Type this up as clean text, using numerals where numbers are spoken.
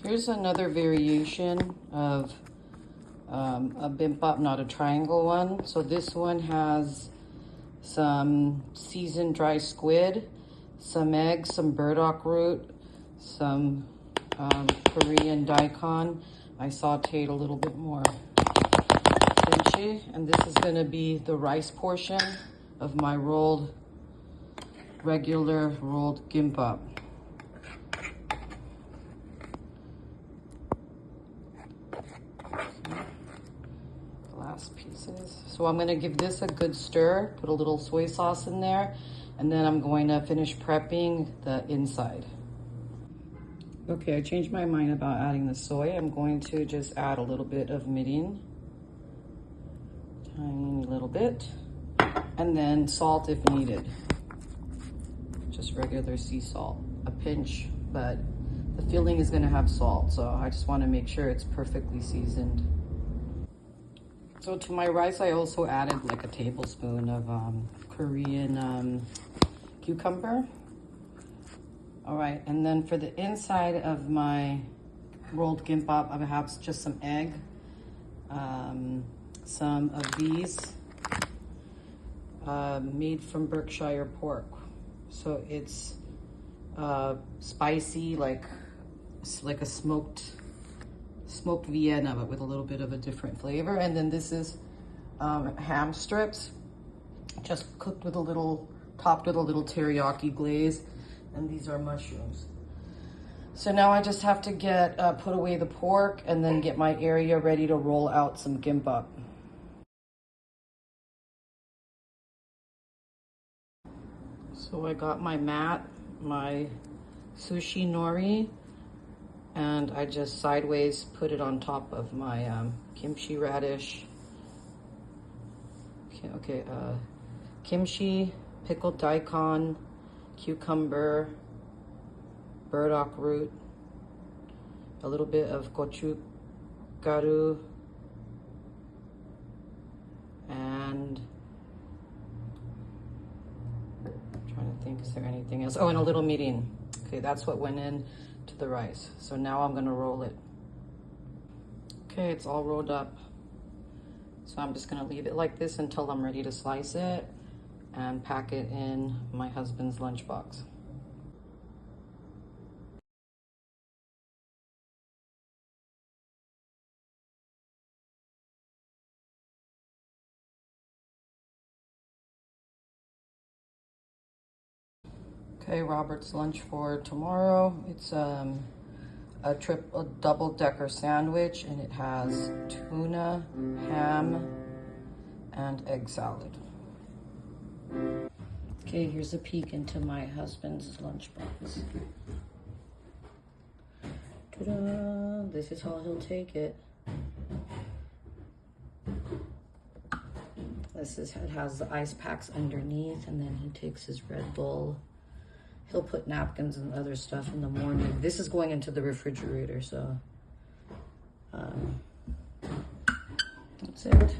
Here's another variation of a Gimpap, not a triangle one. So this one has some seasoned dry squid, some eggs, some burdock root, some Korean daikon. I sauteed a little bit more kimchi, and this is going to be the rice portion of my regular rolled Gimpap. Last pieces. So I'm going to give this a good stir, put a little soy sauce in there, and then I'm going to finish prepping the inside. Okay, I changed my mind about adding the soy. I'm going to just add a little bit of mirin, tiny little bit, and then salt if needed. Just regular sea salt, a pinch, but the filling is going to have salt, so I just want to make sure it's perfectly seasoned. So to my rice, I also added like a tablespoon of Korean cucumber. All right, and then for the inside of my rolled Gimpap, I have just some egg, some of these made from Berkshire pork. So it's spicy, like a smoked Vienna, but with a little bit of a different flavor. And then this is ham strips, just cooked with topped with a little teriyaki glaze. And these are mushrooms. So now I just have to put away the pork and then get my area ready to roll out some Gimpap. So I got my mat, my sushi nori, and I just sideways put it on top of my kimchi radish. Kimchi, pickled daikon, cucumber, burdock root, a little bit of gochugaru, and I'm trying to think, is there anything else? Oh, and a little mirin. Okay, that's what went in to the rice. So now I'm gonna roll it. Okay, it's all rolled up. So I'm just gonna leave it like this until I'm ready to slice it and pack it in my husband's lunchbox. Okay, Robert's lunch for tomorrow. It's a double-decker sandwich, and it has tuna, ham, and egg salad. Okay, here's a peek into my husband's lunchbox. Ta-da! This is how he'll take it. It has the ice packs underneath, and then he takes his Red Bull. He'll put napkins and other stuff in the morning. This is going into the refrigerator, so that's it.